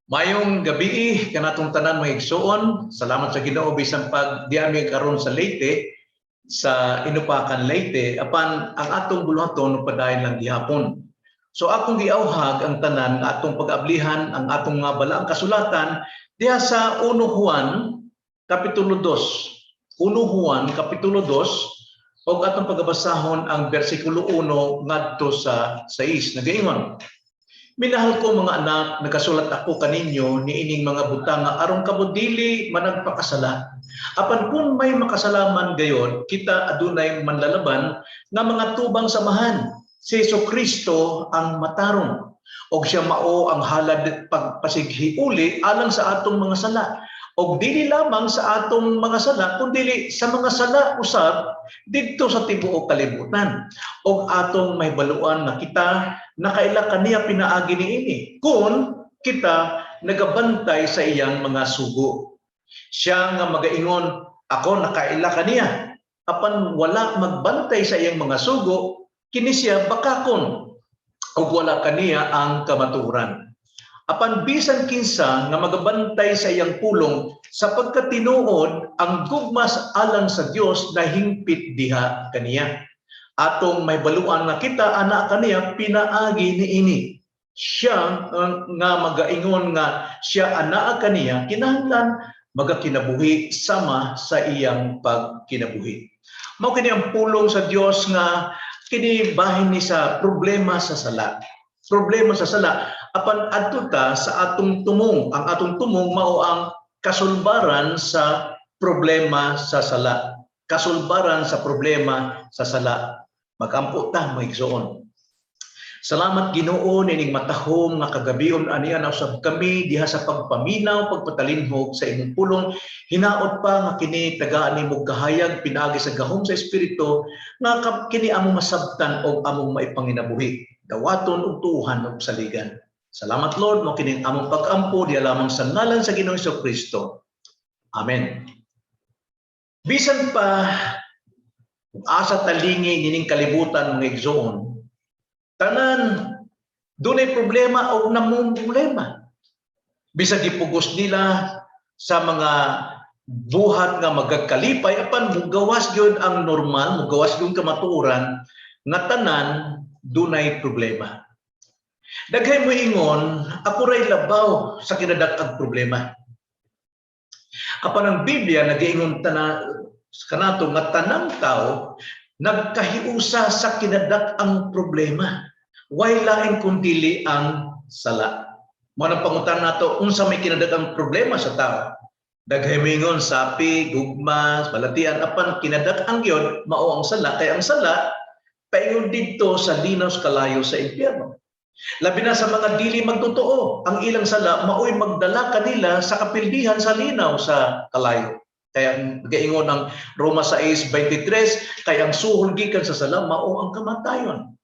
Mayong gabi kanatong tanan mga igsoon. Salamat sa Ginoo bisan pag di ami karon sa Leyte, sa Inupakan Leyte, apan ang atong buluhaton padayon lang gihapon. So akong giawhag ang tanan nga atong pag-ablihan ang atong nga balaang kasulatan diha sa 1 Juan kapitulo 2. 1 Juan kapitulo 2 og atong pagabasahon ang bersikulo 1 ngadto sa 6. Nagaingon: Minahal ko mga anak, nagkasulat ako kaninyo niining mga butang nga aron kamo dili managpakasala. Apan kung may makasalaman gayon, kita adunay manlalaban nga mga tubang samahan. Si Jesucristo ang matarong, og siya mao ang halad pagpasighiuli alang sa atong mga sala. Og dili lamang sa atong mga sala, kundi sa mga sala usab didto sa tibuok kalibutan. Og atong mahibaluan nga kita nakaila kaniya pinaagi niini kung kita nagabantay sa iyang mga sugo. Siya nga magaingon, ako nakaila kaniya. Apan wala magbantay sa iyang mga sugo, kini siya bakakon og wala kaniya ang kamaturan. Apan bisan kinsa nga magabantay sa iyang pulong sapagkat tinuod ang gugmas alang sa Dios na hingpit diha kaniya. Atong may baluan nga kita ana kaniya pinaagi niini. Siya nga magaingon nga siya ana kaniya kinahanglan magakinabuhi sama sa iyang pagkinabuhi. Mao kini ang pulong sa Dios nga kini bahin ni sa problema sa sala. Problema sa sala apan adto ta sa atong tumong. Ang atong tumong mao ang kasulbaran sa problema sa sala. Kasulbaran sa problema sa sala. Magampo ta mga igsoon. Salamat Ginoo nining matahom nga kagabion aniya na usab kami diha sa pagpaminaw, pagpatalinhog sa imong pulong. Hinaot pa nga kini tagaan nimo kahayag pinaagi sa gahom sa espiritu nga kini among masabtan og among maipanginabuhi. Dawaton ug tuuhan ug saligan. Salamat Lord mo kining among pag-ampo diha lamang sa ngalan sa Ginoong Jesucristo. Amen. Bisan pa asa talingi nining kalibutan mga igsoon, tanan dunay problema o namong problema. Bisag gipugos nila sa mga buhat nga magagkalipay apan mugawas gyud ang normal, mugawas gyud kamatuoran nga tanan dunay problema. Daghay mo ingon, ako ray labaw sa kinadak-ag problema. Apan ang Biblia nagaingon kanato nga tanang tao nagkahiusa sa kinadak-ang problema. Way lain kundi ang sala. Mao nang pangutan nato unsa may kinadak-ang problema sa tao. Daghay mo ingon sapi, gugmas, balatian apan kinadak-ang gyud mao ang sala kay ang sala paingon didto sa linaw sa kalayo sa impyerno. Labi na sa mga dili magtotoo, ang ilang sala maoy magdala kanila sa kapildihan sa linaw sa kalayo. Kaya gaingon ang Roma 6:23, kay ang suhol gikan sa sala mao ang kamatayon.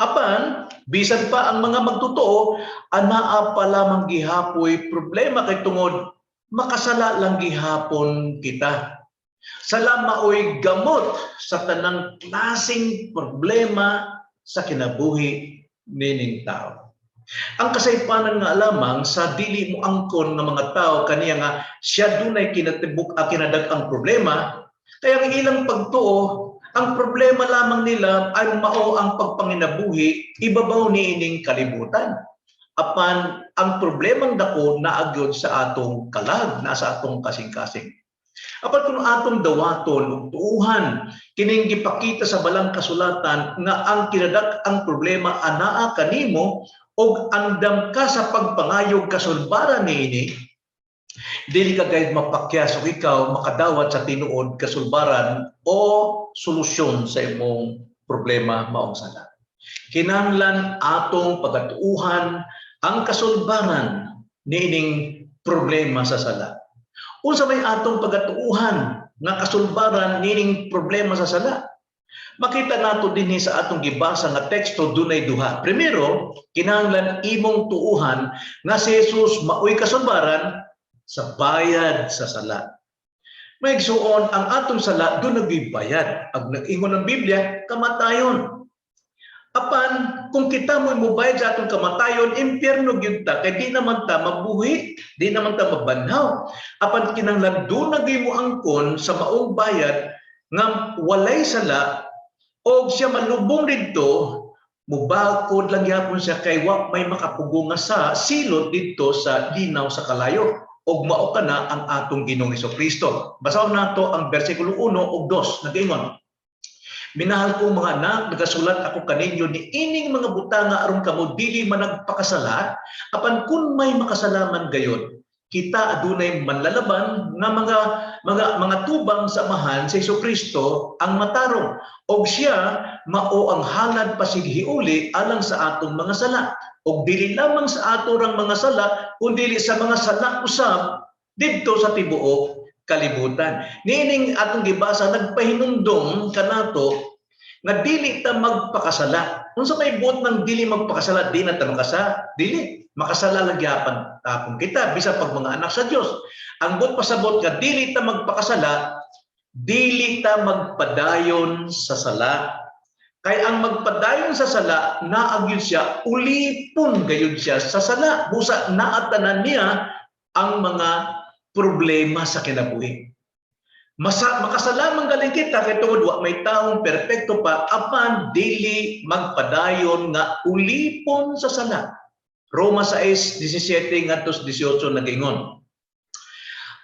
Apan bisan pa ang mga magtotoo anaa pa lamang gihapoy problema kay tungod makasala lang gihapon kita. Sala maoy gamot sa tanang klaseng problema sa kinabuhi nining tao. Ang kasaypanan nga lamang sa dili mo angkon nga mga tao kaniya nga siya dunay kinatibuk kinadag-ang problema, kaya ang ilang pagtuo ang problema lamang nila ay mao ang pagpanginabuhi ibabaw niining kalibutan. Apan ang problemang dako naagyod sa atong kalag, nasa atong kasing-kasing. Apan kung atong dawaton ug tuuhan kining gipakita sa balang kasulatan nga ang kinadak-ang problema anaa kanimo og andam ka sa pagpangayog kasulbaran niini, dili ka gayud mapakyas ug ikaw makadawat sa tinuod kasulbaran o solusyon sa imong problema maong sala. Kinahanglan atong pagatuuhan ang kasulbaran niining problema sa sala. Unsa may atong pagatuuhan nga kasulbaran nining problema sa sala? Makita nato dinhi sa atong gibasa nga teksto dunay duha. Primero, kinahanglan imong tuuhan nga si Jesus maoy kasulbaran sa bayad sa sala. May igsuon ang atong sala do nagbibayad. Ang nag-ingon ng Biblia, kamatayon. Apan kung kita mo'y mubayad sa atong kamatayon, impyerno gyud ta kay di naman ta mabuhi, di naman ta mabanhaw. Apan kinahanglan do nagay mo angkon sa maong bayad nga walay sala og siya malubong didto, mubakod lang gyapon siya kay wa may makapugo nga sa silot didto sa linaw sa kalayo. Og mao kana ang atong Ginoong Hesukristo. Basahon nato ang bersikulo 1 ug 2 nag-ingon, minahal kong mga anak, nagasulat ako kaninyo ni ining mga butanga aron kamo dili man nagpakasala, apan kun may makasalaman gayon, kita adunay manlalaban nga mga tubang sa amahan sa Hesukristo ang matarong, og siya mao ang halad pasighiuli alang sa atong mga sala, og dili lamang sa ato rang mga sala kundi sa mga sala usab didto sa tibuok kalibutan. Nining atong gibasa nagpahinumdom kanato nga dili ta magpakasala. Unsa may buot ng dili magpakasala, di na ta makasala. Dili makasala lang gyapon tapon kita bisa pag mga anak sa Dios. Ang buot pasabot nga dili ta magpakasala, dili ta magpadayon sa sala. Kay ang magpadayon sa sala naagyon siya, ulipon gayud siya sa sala. Busa naatanan niya ang mga problema sa kinabuhi. Makasalamang galing kita kay tungod wa may taong perpekto pa, apan dili magpadayon nga ulipon sa sala. Roma 6:17 ngadto 18 nagingon,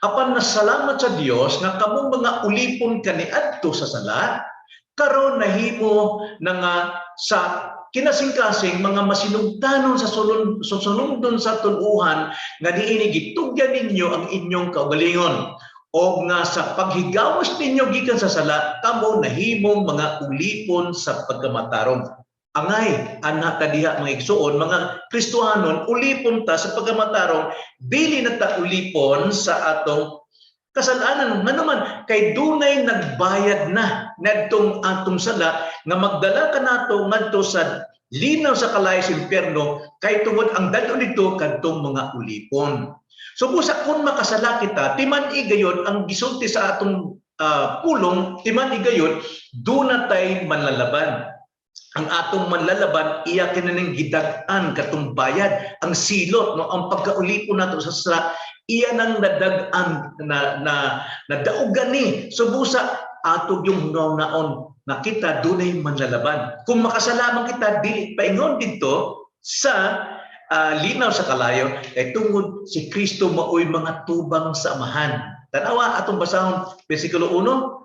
apan nasalamat sa Dios nga kamong mga ulipon kaniadto sa sala, karon nahimo na nga sa kinasing-kasing mga masinugdanon sa sunugdon sa tun-uhan nga diini gitugyan ninyo ang inyong kaugalingon, o nga sa paghigawas ninyo gikan sa sala kamo nahimong mga ulipon sa pagkamatarong. Angay ana ta diha mga igsuon, mga Kristohanon, ulipon ta sa pagkamatarong, dili na ta ulipon sa atong kasalanan. Nga naman kay dunay nagbayad na ngadtong atong sala nga magdala kanato ngadto sa linaw sa kalay sa impyerno, kay tungod ang dadto dito kadtong mga ulipon. So busa kung makasala kita, timan igayon ang gisulti sa atong pulong, timan igayon dunay manlalaban. Ang atong manlalaban iya kinaning gidag-an katong bayad, ang silot no, ang pagkaulipon nato sa sala iya nang nadag-an na daugan ni. So busa ato yung naon nakita dunay manlalaban. Kung makasalaman kita dili paingon dito sa linaw sa kalayo, kay tungod si Kristo maoy mga tubang sa amahan. Tanawa atong basahon bersikulo 1,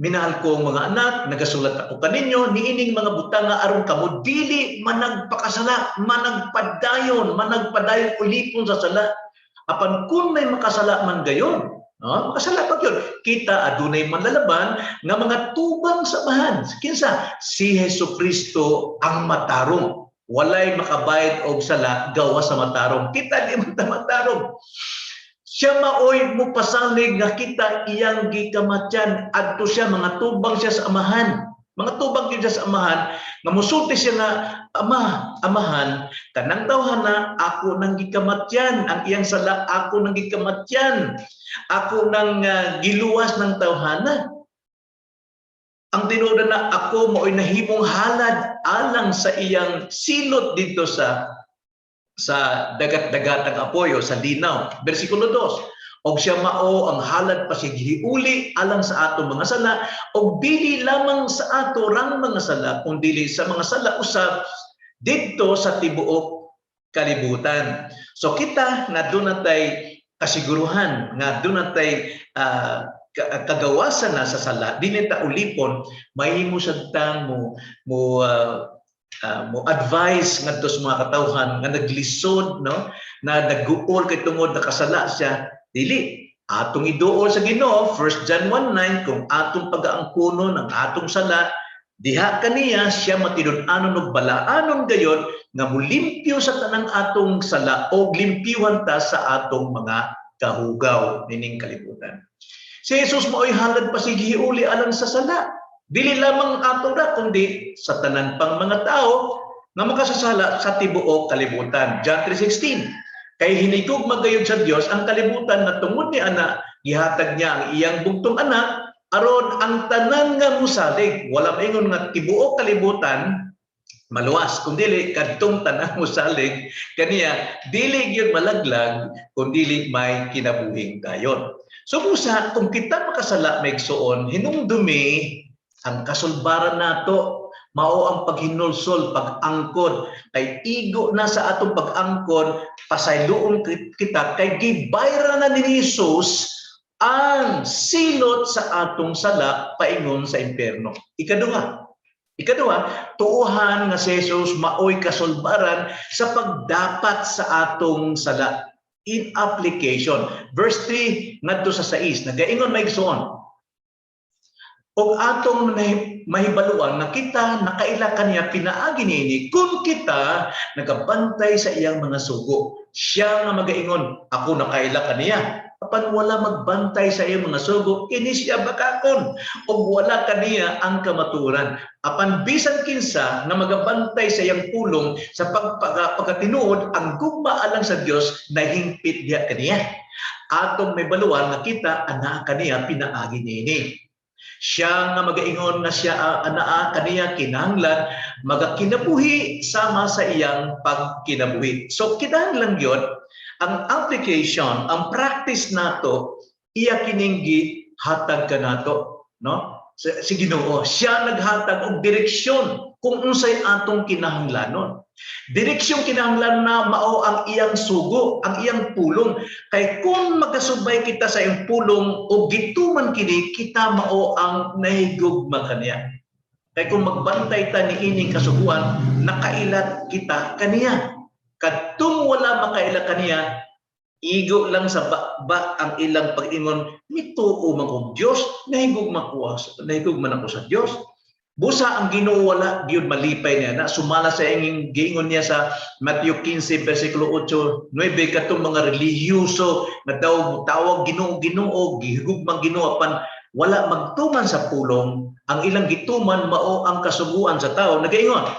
minahal ko mga anak, nagasulat ako kaninyo niining mga butanga aron kamo dili managpakasala, managpadayon ulipon sa sala. Apan kung may makasala man gayon, no? Makasala pa yun, kita adunay manlalaban nga mga tubang sa amahan. Kinsa? Si Hesukristo ang matarong. Walay makabayad og sala gawa sa matarong. Kita di man ta matarong. Siya maoy mo pasalig nga kita iyang gikamatyan, adto siya mga tubang siya sa amahan. Mga tubang siya sa amahan nga mosulti siya nga amahan, kanang tawhana ako nang gikamatyan, ang iyang sala ako nang gikamatyan, ako nang giluwas ng tawhana. Ang tinuod na ako maoy nahimong halad alang sa iyang silot dito sa dagat-dagatang apoyo sa linaw. Bersikulo 2, og siya mao ang halad pasighiuli alang sa ato mga sala, og dili lamang sa ato rang mga sala kundi sa mga sala usab didto sa tibuok kalibutan. So kita nga dunay kasiguruhan nga dunay kagawasan na sa sala, dili ta ulipon, mahimo sad tang mo advise ngadto sa mga katawhan nga naglisod, no, na nagguol kay tungod nakasala siya, dili atong iduol sa Ginoo. 1 John 1:9, kung atong pagaangkunon ang atong sala, diha kaniya siya matinun-anon ug balaanon gayon nga mulimpyo sa tanang atong sala o limpyuhan ta sa atong mga kahugaw nining kalibutan. Si Jesus maoy halad pasighiuli alang sa sala, dili lamang ato ra kundi sa tanan pang mga tao nga makasasala sa tibuok kalibutan. John 3:16, kay hinigog magayod sa Dios ang kalibutan na tungod ni ana gihatag niya ang iyang bugtong anak aron ang tanan nga mosalig. Wala maingon nga tibuok kalibutan maluwas, kung dili kadtong tanang mosalig kaniya dili gyud malaglag kung dili may kinabuhing dayon. So busa kung kita makasala maigsuon hinumdumi ang kasulbaran nato mao ang paghinulsol, pag-angkon kay igo na sa atong pag-angkon pasayloon kita kay gibayra na ni Jesus ang silot sa atong sala paingon sa impyerno. Ikaduha, tuuhan nga si Jesus maoy kasulbaran sa pagdapat sa atong sala. In application. Verse 3 ngadto sa 6 nagaingon maigsuon. Og atong mahibaluan na kita nakaila kaniya pinaagi niini kung kita nagabantay sa iyang mga sugo. Siya nga magaingon, ako nakaila kaniya. Apan wala magbantay sa iyang mga sugo, ini siya bakakon. Og wala kaniya ang kamaturan. Apan bisan kinsa na magabantay sa iyang pulong sa pagkatinuod, ang gugma alang sa Dios na hingpit diya kaniya. Atong may baluan na kita ana kaniya pinaagi niini. Siya nga magaingon nga siya anaa kaniya kinahanglan magakinabuhi sama sa iyang pagkinabuhi. So kinahanglan gyud ang application, ang practice nato iya kining hatag kanato, no? Si Ginoo siya naghatag og direksyon kung unsay atong kinahanglanon. Direksyon kinahanglan na mao ang iyang sugo, ang iyang pulong. Kay kung magkasubay kita sa iyang pulong o gituman kini, kita mao ang nahigugma kaniya. Kay kung magbantay ta ni ining kasuguan, nakailat kita kaniya. Kadtong wala makaila kaniya, igo lang sa ba ang ilang pag-ingon, mituo man og Dios, nahigugma ako sa Dios. Busa ang Ginoo wala gyud malipay niya na sumala sa iyang giingon niya sa Matthew 15 bersikulo 8, 9 katong mga relihiyoso nga daw tawag Ginoo gihigugmang Ginoo apan wala magtuman sa pulong, ang ilang gituman mao ang kasuguan sa tao. Nagaingon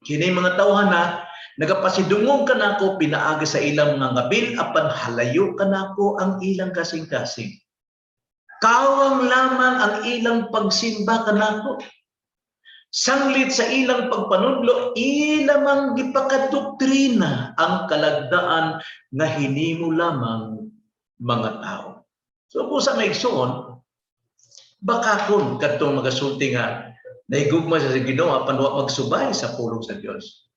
kini mga tawhan na nagapasidungog kanako pinaagi sa ilang mga ngabil apan halayo kanako ang ilang kasing-kasing. Kawang lamang ang ilang pagsimba kanako. Sanglit sa ilang pagpanudlo, ilamang gipakadoktrina ang kalagdaan nga hinimo lamang mga tao. So kung sa maigsoon, bakakon kadtong magasulti nga nahigugma sa Ginoo apan wa magsubay sa pulong sa Dios.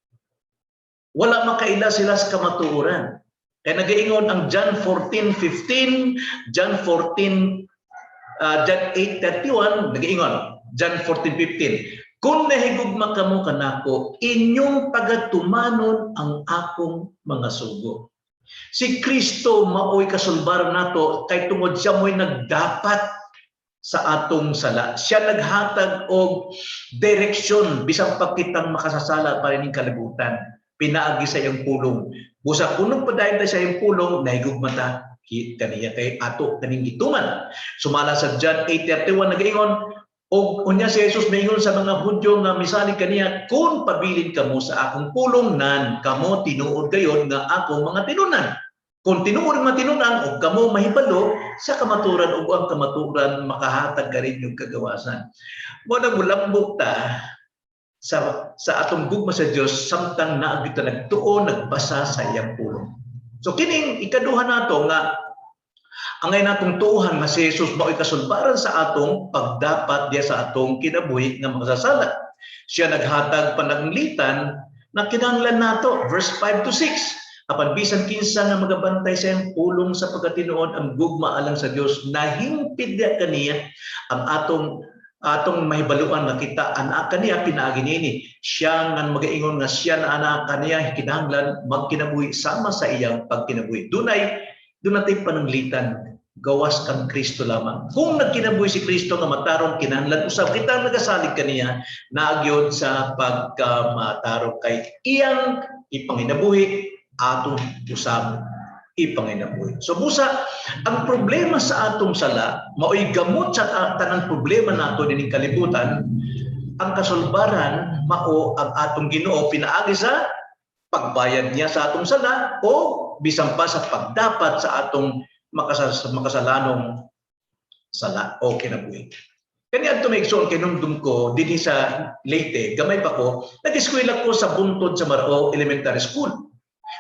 Wala makaila sila sa kamatuoran. Kaya nagaingon ang John 14:15, John 8:31, nagaingon John 14:15. Kung nahigugma kamo kanako, inyong pagatumanon ang akong mga sugo. Si Kristo maoy kasulbaran nato kay tungod siya mo'y nagdapat sa atong sala. Siya naghatag og direksyon bisang pagkitang makasasala pa rin kalibutan. Pinaagi sa iyang pulong. Busa kunong padayon sa iyang pulong, nahigugma ta kaniya kay ato kaning gituman. Sumala sa John 8:31 nagaingon, o unya si Jesus mayngon sa mga Hudyo nga misali kaniya, kung pabilin kamo sa akong pulong nan, kamo tinuod gayon nga ako mga tinunan. Kung tinuod mga tinunan o kamo mahibalo sa kamaturan o ang kamaturan makahatag ka rin yung kagawasan. Muna mulambok ta sa atong gugma sa Dios samtang naagit ta nagtuo nagbasa sa iyang pulong. So kining ikaduha nato nga angay natong tuuhan nga si Jesus mao'y kasulbaran sa atong pagdapat diya sa atong kinabuhi nga magsasala. Siya naghatag pananglitan na kinahanglan nato, verse 5-6. Apan bisan kinsa nga magabantay sa iyang pulong sa pagkatinuod ang gugma alang sa Dios, nahimpid diya kaniya ang atong mahibaluan nga kita anak kaniya pinaagi niini. Siya nga magaingon nga siya na anak kaniya kinahanglan magkinabuhi sama sa iyang pagkinabuhi. Dunay pananglitan, gawas kang Kristo lamang. Kung nagkinabuhi si Kristo nga matarong kinahanglan usab kita nagasalig kaniya naagyod sa pagkamatarong kay iyang ipanginabuhi atong usab ipanginabuhi. So busa ang problema sa atong sala mao'y gamot sa tanang problema nato dining kalibutan. Ang kasulbaran mao ang atong Ginoo pinaagi sa pagbayad niya sa atong sala o bisan pa sa pagdapat sa atong makasalanong sala o kinabuhi. Kani adto maigsoon kay nung ko dinhi sa Leyte, gamay pa ko, nag-eskwela ko sa Buntod sa Marao Elementary School.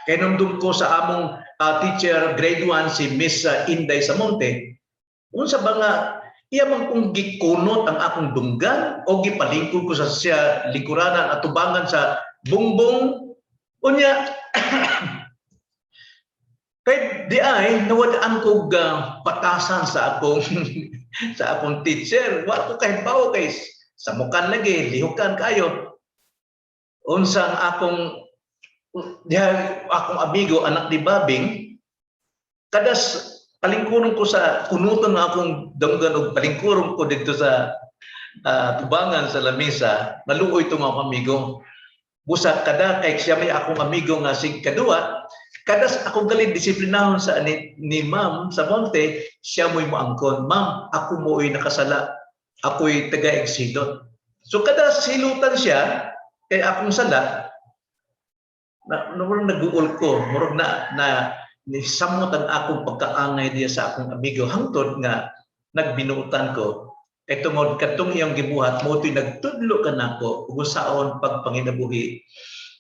Kay nung ko sa among teacher grade 1 si Miss Inday Samonte, unsa ba nga iya man kong gikunot ang akong dunggan o gipalingkod ko sa siya likuranan at tubangan sa bungbong unya. Kay di ay nawadaan ko patasan sa akong sa akong teacher. Wa ko kay bao kay sa mukan lagi lihukan kayo. Unsang akong amigo anak ni Babing kadas palingkuron ko sa kunuton nga akong dunggan og palingkuron ko dito sa tubangan sa lamesa. Maluoy itong mga amigo. Busa kada kay siya may akong amigo nga sig kadua. Kadas akong galing disiplinahon sa ni Ma'am sa Monte, siya mo'y moangkon, Ma'am, ako mo'y nakasala, ako'y taga-exilot. So kadas silutan siya, kay akong sala, murag nag-uol ko, murag na nisamot ang akong pagkaangay diya sa akong amigo, hangtod nga nagbinuutan ko, kay tungod katong iyang gibuhat, mo'y nagtudlo ka na ko, ugusaon pagpanginabuhi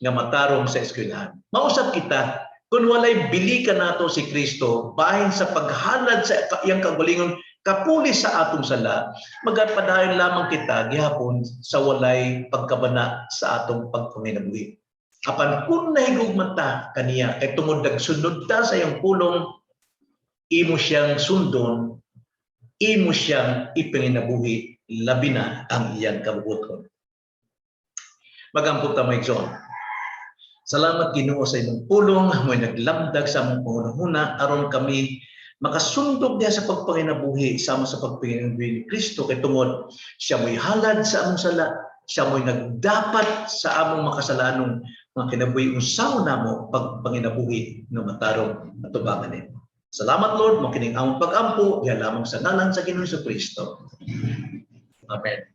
nga matarong sa eskwelahan. Mausap kita, kung walay bili ka nato si Kristo, bahin sa paghalad sa iyang kagalingon, kapuli sa atong sala, magpadayon lamang kita gihapon sa walay pagkabana sa atong pagpanginabuhi. Apan kung nahigugman ta kaniya, kay tungod nagsunod ta sa iyang pulong, imo siyang sundon, imo siyang ipanginabuhi, labi na ang iyang kabubuton. Magampot ta mo igsoon. Salamat Ginoo sa imong pulong, mo'y naglamdag sa among pangunahuna aron kami makasundog diha sa pagpanginabuhi sama sa pagpanginabuhi ni Kristo kay tungod siya mo'y halad sa among sala, siya mo'y nagdapat sa among makasalanong mga kinabuhi unsaon namo pagpanginabuhi nga matarong atubangan ni. Salamat Lord, mo kining among pag-ampo diha lamang sa ngalan sa Ginoong Kristo. Amen.